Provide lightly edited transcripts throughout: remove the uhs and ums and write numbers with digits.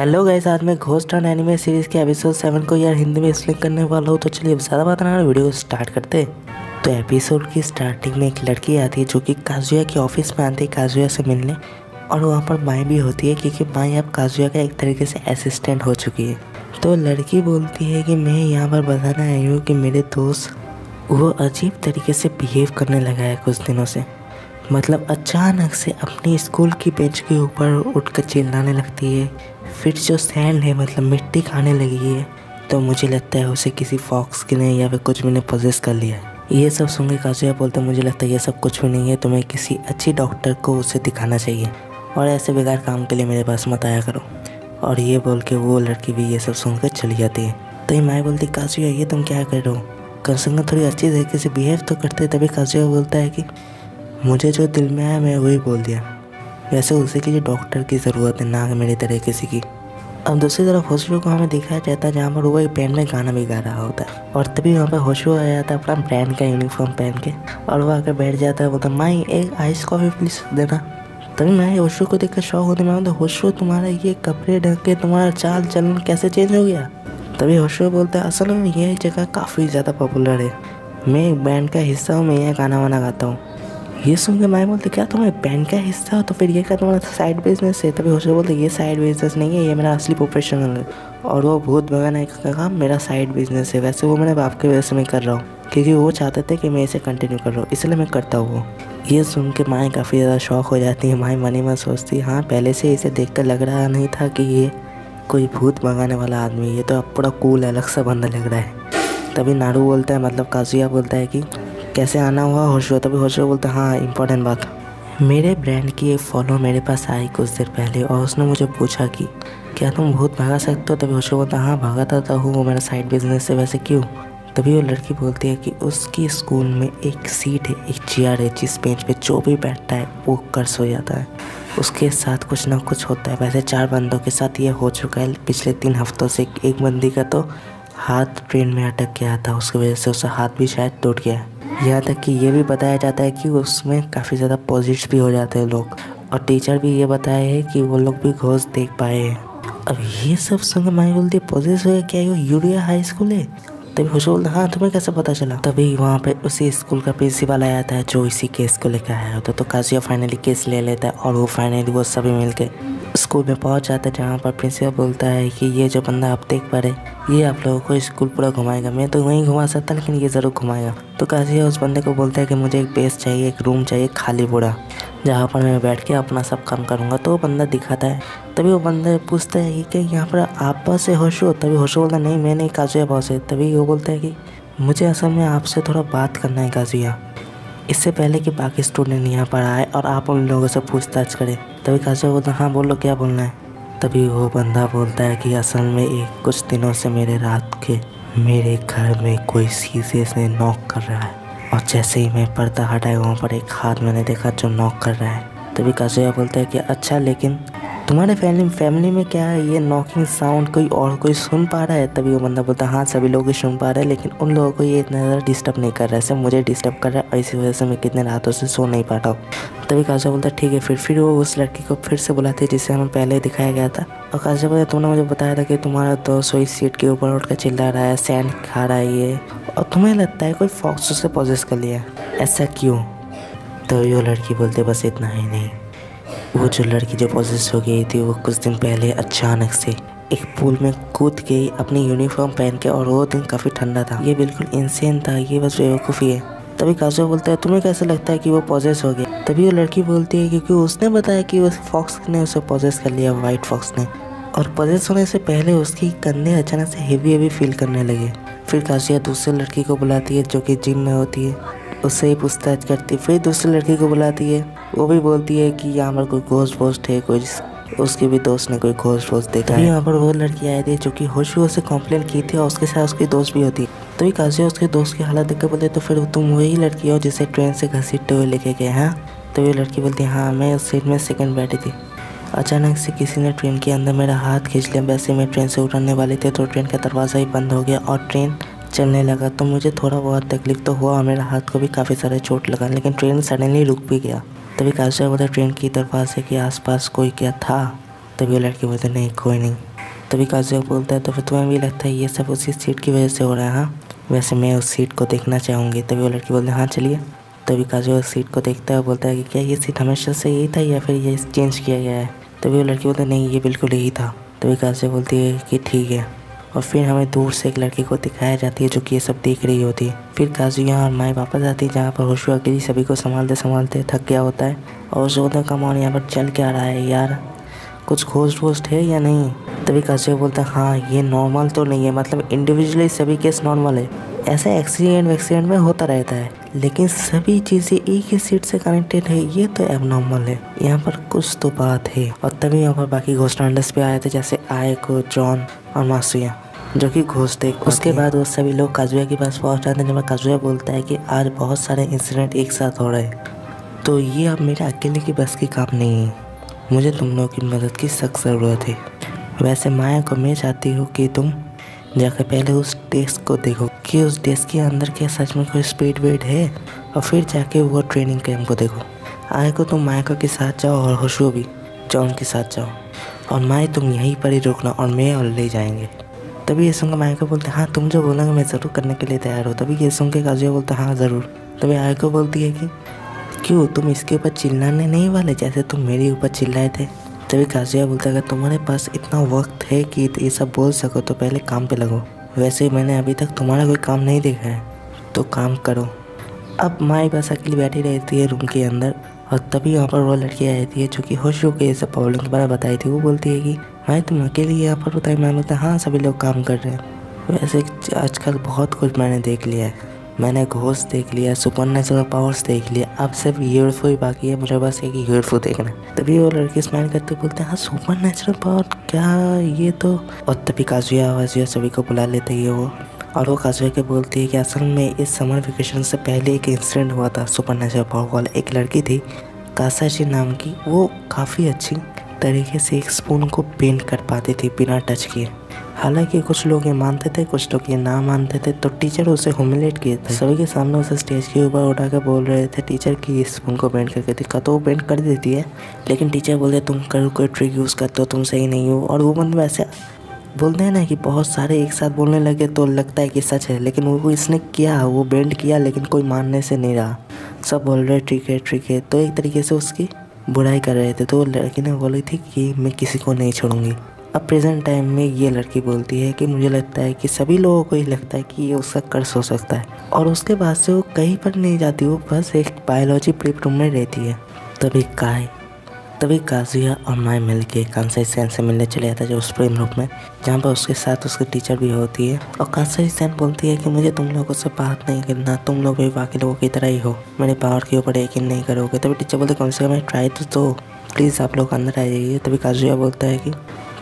Hello guys, आज मैं ghost on anime series के एपिसोड 7 को यार हिंदी में एक्सप्लेन करने वाला हूँ। तो चलिए अब ज़्यादा बात ना वीडियो को स्टार्ट करते हैं। तो एपिसोड की स्टार्टिंग में एक लड़की आती है जो कि काजुया के ऑफिस में आती है काजुया से मिलने, और वहाँ पर माई भी होती है क्योंकि माई अब काजुया का एक तरीके से असिस्टेंट हो चुकी है। तो लड़की बोलती है कि मैं यहाँ पर बताना आई हूँ कि मेरे दोस्त वो अजीब तरीके से बिहेव करने लगा है कुछ दिनों से। मतलब अचानक से अपनी स्कूल की बेंच के ऊपर उठकर चिल्लाने लगती है। फिर जो सैंड है मतलब मिट्टी खाने लगी है। तो मुझे लगता है उसे किसी फॉक्स की ने या फिर कुछ भी ने पोजेस कर लिया है। ये सब सुन के काजुया बोलता है मुझे लगता है ये सब कुछ भी नहीं है, तुम्हें किसी अच्छी डॉक्टर को उसे दिखाना चाहिए और ऐसे बेकार काम के लिए मेरे पास मत आया करो। और ये बोल के वो लड़की भी ये सब सुनकर चली जाती है। तो ये माई बोलती काजुया ये तुम क्या कर रहे हो, कम से कम थोड़ी अच्छी तरीके से बिहेव तो करते। तभी काजुया बोलता है कि मुझे जो दिल में आया मैं वही बोल दिया, वैसे उसे की जो डॉक्टर की ज़रूरत है ना कि मेरी तरह किसी की। अब दूसरी तरफ होशरू को हमें दिखाया जाता है जहाँ पर वो एक बैंड में गाना भी गा रहा होता है, और तभी वहाँ पर होशरू आ जाता है अपना ब्रांड का यूनिफॉर्म पहन के, और वो आकर बैठ जाता है। बोलता माई एक आइस कॉफ़ी प्लीज़ देना। तभी मैं होशरू को देखकर शौक होती मैं बोलता होशरू तुम्हारा ये कपड़े ढंग के तुम्हारा चाल चलन कैसे चेंज हो गया। तभी होशरू बोलता है असल में ये जगह काफ़ी ज़्यादा पॉपुलर है, मैं एक बैंड का हिस्सा हूँ, मैं यहाँ गाना वाना गाता हूँ। ये सुन के मैं बोलते क्या तुम बैंड का हिस्सा हो, तो फिर ये क्या तुम्हारा साइड बिजनेस है। तभी होशरू बोलते ये साइड बिजनेस नहीं है, ये मेरा असली प्रोफेशनल है, और वो भूत भगाने का काम मेरा साइड बिजनेस है। वैसे वो मेरे बाप के वजह से मैं कर रहा हूँ क्योंकि वो चाहते थे कि मैं इसे कंटिन्यू कर रहा हूँ, इसलिए मैं करता हूँ। ये सुन के माएँ काफ़ी ज़्यादा शौक हो जाती है। माएँ मन ही मन सोचती हाँ पहले से इसे देख कर लग रहा नहीं था कि ये कोई भूत भगाने वाला आदमी, ये तो अब पूरा कूल अलग सा बंदा लग रहा है। तभी नारू बोलता है मतलब काजुया बोलता है कि कैसे आना हुआ होशरू। तभी होशरू बोलता है हाँ इम्पोर्टेंट बात, मेरे ब्रांड की एक फॉलो मेरे पास आई कुछ देर पहले और उसने मुझे पूछा कि क्या तुम भूत भगा सकते हो। तभी होशरू बोलता हाँ भगाता हूँ, वो मेरा साइड बिजनेस है, वैसे क्यों। तभी वो लड़की बोलती है कि उसकी स्कूल में एक सीट है, एक चेयर है, जिस बेंच पे जो भी बैठता है वो कर्स हो जाता है, उसके साथ कुछ ना कुछ होता है। वैसे 4 बंदों के साथ ये हो चुका है पिछले 3 हफ्तों से। एक बंदी का तो हाथ ट्रेन में अटक गया था, उसकी वजह से उसका हाथ भी शायद टूट गया है। यहाँ तक कि ये भी बताया जाता है कि उसमें काफ़ी ज़्यादा पॉजिटिव भी हो जाते हैं लोग, और टीचर भी ये बताए हैं कि वो लोग भी घोस्ट देख पाए हैं। अब ये सब सुन के माई बोलती है पॉजिटिव है क्या, ये यूरिया हाई स्कूल है। तभी होशरू बोलता हाँ तुम्हें कैसे पता चला। तभी वहाँ पे उसी स्कूल का प्रिंसिपल आया था जो इसी केस को लेकर आया होता। तो काजुया फाइनली केस ले लेता है और वो फाइनली वो सभी मिलके स्कूल में पहुंच जाता है, जहाँ पर प्रिंसिपल बोलता है कि ये जो बंदा आप देख पा रहे ये आप लोगों को स्कूल पूरा घुमाएगा, मैं तो वहीं घुमा सकता लेकिन ये ज़रूर घुमाएगा। तो काजुया उस बंदे को बोलता है कि मुझे एक बेस चाहिए, एक रूम चाहिए खाली पूरा, जहाँ पर मैं बैठ के अपना सब काम करूँगा। तो वो बंदा दिखाता है। तभी वो बंदा पूछता है कि यहाँ पर आप बॉस है होशरू। तभी होशरू बोलता नहीं मैं नहीं काजुया बॉस है। तभी वो बोलता है कि मुझे असल में आपसे थोड़ा बात करना है काजुया, इससे पहले कि बाकी स्टूडेंट यहाँ पर आए और आप उन लोगों से पूछताछ करें। तभी काजुया बोलता हाँ बोलो क्या बोलना है। तभी वो बंदा बोलता है कि असल में कुछ दिनों से मेरे रात के मेरे घर में कोई शीशे से नॉक कर रहा है, और जैसे ही मैं पर्दा हटाया वहाँ पर एक हाथ मैंने देखा जो नॉक कर रहा है। तभी काजुया बोलता है कि अच्छा लेकिन तुम्हारे फैमिली में क्या है ये नॉकिंग साउंड कोई और कोई सुन पा रहा है। तभी वो बंदा बोलता है हाँ सभी लोग ही सुन पा रहे हैं, लेकिन उन लोगों को ये इतना ज़्यादा डिस्टर्ब नहीं कर रहा है, सिर्फ मुझे डिस्टर्ब कर रहा है और इसी वजह से मैं कितने रातों से सो नहीं पा रहा हूँ। तभी काजुया बोलता है ठीक है। फिर वो उस लड़की को फिर से बुलाती है जिसे हमें पहले दिखाया गया था, और काजुया बोलता तुमने मुझे बताया था कि तुम्हारा दोस्त इस सीट के ऊपर उठ कर चिल्ला रहा है, सैंड खा रहा है ये, और तुम्हें लगता है कोई फॉक्स उसे पॉजेस कर लिया, ऐसा क्यों। तो वो लड़की बोलते बस इतना ही नहीं, वो जो लड़की जो पॉजेस हो गई थी वो कुछ दिन पहले अचानक से एक पूल में कूद गई अपनी यूनिफॉर्म पहन के, और वो दिन काफ़ी ठंडा था। ये बिल्कुल इंसेन था, ये बस बेवकूफ़ी है। तभी काजुया बोलता है तुम्हें कैसे लगता है कि वो पॉजेस हो गया। तभी वो लड़की बोलती है क्योंकि उसने बताया कि उस फॉक्स ने उसे पॉजेस कर लिया, वाइट फॉक्स ने, और पॉजेस होने से पहले उसकी कंधे अचानक से हेवी फील करने लगे। फिर काजुया दूसरी लड़की को बुलाती है जो कि जिम में होती है, उससे ही पूछताछ करती है। फिर दूसरी लड़की को बुलाती है, वो भी बोलती है कि यहाँ पर कोई घोस्ट वोस्ट है, कोई उसके भी दोस्त ने कोई घोस्ट वोस्ट देखा है। यहाँ पर वो लड़की आई थी जो कि होशरू से कंप्लेंट की थी और उसके साथ उसकी दोस्त भी होती है। तो ये काजुया उसके दोस्त की हालत देखकर बोलते तो फिर तुम वही लड़की हो जिसे ट्रेन से घसीटते हुए लेके गए हैं। तो ये लड़की बोलती हाँ मैं उस सीट में सेकंड बैठी थी, अचानक से किसी ने ट्रेन के अंदर मेरा हाथ खींच लिया। वैसे मैं ट्रेन से उतरने वाली थी तो ट्रेन का दरवाज़ा ही बंद हो गया और ट्रेन चलने लगा, तो मुझे थोड़ा बहुत तकलीफ तो हुआ और मेरा हाथ को भी काफ़ी सारे चोट लगा, लेकिन ट्रेन सडनली रुक भी गया। तभी काजुया बोलता ट्रेन की दरवाजे के आसपास कोई क्या था। तभी वो लड़की बोलते नहीं कोई नहीं। तभी काजुया बोलता है तो फिर तुम्हें भी लगता है ये सब उसी सीट की वजह से हो रहा है? हाँ, वैसे मैं उस सीट को देखना चाहूँगी। तभी वो लड़की बोलती है हाँ चलिए। तभी काजुया उस सीट को देखता है, बोलता है कि क्या ये सीट हमेशा से यही था या फिर ये चेंज किया गया है? तभी वो लड़की बोलती है नहीं, ये बिल्कुल यही था। तभी काजुया बोलती है कि ठीक है, और फिर हमें दूर से एक लड़की को दिखाया जाती है जो कि ये सब देख रही होती है। फिर काजुया और माई वापस आती है जहाँ पर होशु अकेली सभी को संभालते संभालते थक गया होता है और सोचता कमान यहाँ पर चल क्या रहा है यार, कुछ घोस्ट वोस्ट है या नहीं? तभी काजुया बोलता है हाँ ये नॉर्मल तो नहीं है, मतलब इंडिविजुअली सभी केस नॉर्मल है, ऐसा एक्सीडेंट में होता रहता है, लेकिन सभी चीज़ें एक ही सीट से कनेक्टेड है, ये तो एबनॉर्मल है, यहाँ पर कुछ तो बात है। और तभी यहाँ पर बाकी घोस्ट हंटर्स पे आए थे, जैसे आएको, जॉन और मासुया, जो कि घोस्ट थे। उसके बाद वो सभी लोग काजुया के पास पहुँच जाते हैं, जब काजुया बोलता है कि आज बहुत सारे इंसिडेंट एक साथ हो रहे हैं, तो ये अब मेरे अकेले की बस की काम नहीं है, मुझे तुम लोगों की मदद की सख्त ज़रूरत है। वैसे माया को मैं चाहती हूँ कि तुम जाकर पहले उस डेस्क को देखो कि उस डेस्क के अंदर क्या सच में कोई स्पीड वेट है, और फिर जाके वो ट्रेनिंग कैंप को देखो। आए को तुम माया के साथ जाओ और होशो भी जॉन के साथ जाओ, और माए तुम यहीं पर ही रुकना और मैं और ले जाएंगे। तभी ये सुन के माया को बोलते हाँ तुम जो बोलोगे मैं ज़रूर करने के लिए तैयार हूँ। तभी ये सुन के काजुया बोलता हाँ ज़रूर। तभी आए को बोलती है कि क्यों तुम इसके ऊपर चिल्लाने नहीं वाले जैसे तुम मेरे ऊपर चिल्लाए थे? तभी काजुया बोलता है अगर तुम्हारे पास इतना वक्त है कि ये सब बोल सको तो पहले काम पे लगो, वैसे मैंने अभी तक तुम्हारा कोई काम नहीं देखा है, तो काम करो। अब माई बस अकेली बैठी रहती है रूम के अंदर, और तभी यहाँ पर वो लड़की आई थी जो कि होशो के ये सब प्रॉब्लम के बारे में बताई थी। वो बोलती है कि माई तुम अकेली यहाँ पर बताई? मैं बोलता हाँ सभी लोग काम कर रहे हैं। वैसे आजकल बहुत कुछ मैंने देख लिया है, मैंने घोस्ट देख लिया, सुपरनेचुरल पावर्स देख लिया, अब सिर्फ यूएफओ ही बाकी है, मुझे बस एक यूएफओ देखना है। तभी वो लड़की स्माइल करते बोलते हैं हाँ सुपरनेचुरल पावर क्या ये तो। और तभी काजुया वाजुया सभी को बुला लेते है वो, और वो काजुया के बोलती है कि असल में इस समर वेकेशन से पहले एक इंसिडेंट हुआ था सुपरनेचुरल पावर वाला। एक लड़की थी कासाची नाम की, वो काफ़ी अच्छी तरीके से एक स्पून को पेंट कर पाती थी बिना टच किए। हालांकि कुछ लोग ये मानते थे, कुछ लोग ये ना मानते थे, तो टीचर उसे ह्यूमिलेट किए थे। सभी के सामने उसे स्टेज के ऊपर उठा कर बोल रहे थे टीचर की स्पून को बेंड करके दिखा, तो वो बेंड कर देती है, लेकिन टीचर बोलते तुम करो कोई ट्रिक यूज़ करते हो, तुम सही नहीं हो। और वो बंद वैसे बोलते हैं ना कि बहुत सारे एक साथ बोलने लगे तो लगता है कि सच है, लेकिन वो इसने किया, वो बेंड किया, लेकिन कोई मानने से नहीं रहा, सब बोल रहे ठीक है। तो एक तरीके से उसकी बुराई कर रहे थे। तो वो लड़की ने बोली थी कि मैं किसी को नहीं छोड़ूंगी। अब प्रेजेंट टाइम में ये लड़की बोलती है कि मुझे लगता है कि सभी लोगों को ही लगता है कि ये उसका कर्स हो सकता है, और उसके बाद से वो कहीं पर नहीं जाती, वो बस एक बायोलॉजी प्रेप रूम में रहती है। तभी काजुया और माई मिल के कांसाई सेन से मिलने चले जाता है, जो उस प्रेम रूम में, जहाँ पर उसके साथ उसकी टीचर भी होती है। और कांसाई सेन बोलती है कि मुझे तुम लोगों से बात नहीं करना, तुम लोग भी बाकी लोगों की तरह ही हो, मेरे पावर के ऊपर यकीन नहीं करोगे। तभी टीचर बोलते कम से कम ट्राई तो दो, प्लीज़ आप लोग अंदर आ जाइए। तभी काजुया बोलता है कि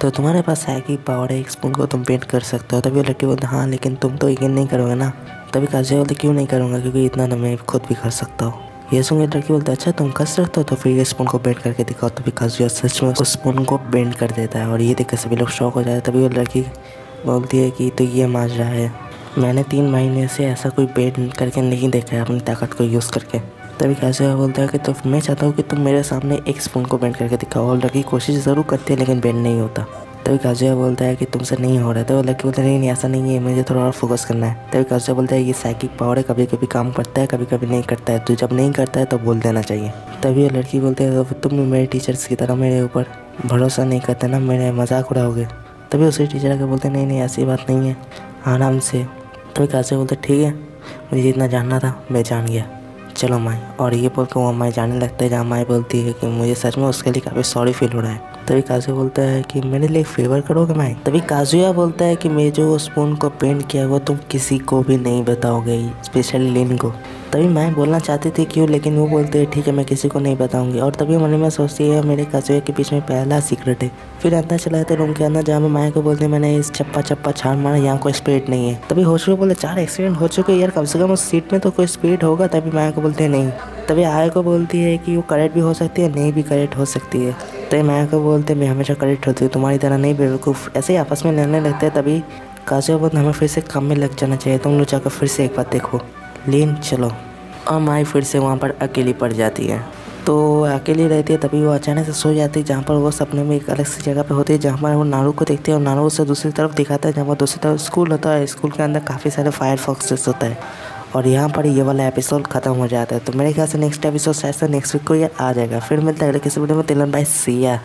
तो तुम्हारे पास है कि पावर है, एक स्पून को तुम पेंट कर सकते हो। तभी वो लड़की बोलते हाँ लेकिन तुम तो यकीन नहीं करोगे ना। तभी काजुया बोलते क्यों नहीं करूँगा, क्योंकि इतना ना मैं खुद भी कर सकता हूँ। ये सुन के लड़की बोलते अच्छा तुम कर सकते हो, तो फिर ये स्पून को बेंड करके दिखाओ। तभी काजुया सच में उस स्पून को बेंड कर देता है, और ये देखकर सभी लोग शॉक हो जाते हैं। तभी वो लड़की बोलती है कि तो ये माजरा है, मैंने 3 महीने से ऐसा कोई बेंड करके नहीं देखा है अपनी ताकत को यूज़ करके। तभी काजुया बोलता है कि तो मैं चाहता हूँ कि तुम मेरे सामने एक स्पून को बेंड करके दिखाओ। और लड़की कोशिश ज़रूर करती है लेकिन बेंड नहीं होता। तभी काजुया बोलता है कि तुमसे नहीं हो रहा है। तो वो लड़की बोलता है नहीं ऐसा नहीं है, मुझे थोड़ा और फोकस करना है। तभी काजुया बोलता है ये साइकिक पावर है, कभी कभी काम करता है, कभी कभी नहीं करता है, तो जब नहीं करता है तो बोल देना चाहिए। तभी वो लड़की बोलती है तुम मेरे टीचर्स की तरह मेरे ऊपर भरोसा नहीं करते ना, मेरे मजाक उड़ाओगे। तभी उसी टीचर आके बोलते नहीं ऐसी बात नहीं है, आराम से। तभी काजुया बोलते ठीक है, मुझे जितना जानना था मैं जान गया, चलो माई। और ये बोल के वो माई जाने लगता है, जहाँ माई बोलती है कि मुझे सच में उसके लिए काफ़ी सॉरी फील हो रहा है। तभी काजुया बोलता है कि मेरे लिए फेवर करोगे माई। तभी काजुया बोलता है कि मैं जो स्पून को पेंट किया वो तुम किसी को भी नहीं बताओगे, स्पेशली लिन को। तभी मैं बोलना चाहती थी क्यों, लेकिन वो बोलते हैं ठीक है मैं किसी को नहीं बताऊंगी। और तभी मन में सोचती है मेरे काजुया के पीछे में पहला सीक्रेट है। फिर अंदर चला जाते रूम के अंदर, जहाँ में माया को बोलते मैंने इस चप्पा छाड़ मारा, यहाँ कोई स्पीड नहीं है। तभी होशो बोले 4 एक्सीडेंट हो चुके यार, कम से कम उस सीट में तो कोई स्पीड होगा। तभी माया को बोलते हैं नहीं। तभी आया को बोलती है कि वो करेक्ट भी हो सकती है, नहीं भी करेक्ट हो सकती है। तभी माया को बोलते मैं हमेशा करेक्ट होती हूँ, तुम्हारी तरह नहीं बेवकूफ़। ऐसे ही आपस में लड़ने लगते हैं। तभी काजुया बोलते हमें फिर से काम में लग जाना चाहिए, तुम लोग जाकर फिर से एक बार देखो, लेन चलो। और माई फिर से वहाँ पर अकेली पड़ जाती है। तो अकेली रहती है, तभी वो अचानक से सो जाती है, जहाँ पर वो सपने में एक अलग सी जगह पे होती है, जहाँ पर वो नारू को देखती है और नारू उसे दूसरी तरफ दिखाता है, जहाँ पर दूसरी तरफ स्कूल होता है। स्कूल के अंदर काफ़ी सारे फायर फोक्सेस होता है और यहाँ पर ये वाला एपिसोड खत्म हो जाता है। तो मेरे ख्याल से नेक्स्ट एपिसोड शायद से नेक्स्ट वीक को ये आ जाएगा। फिर मिलता है अगले किसी वीडियो में। तिलन बाय, सी या।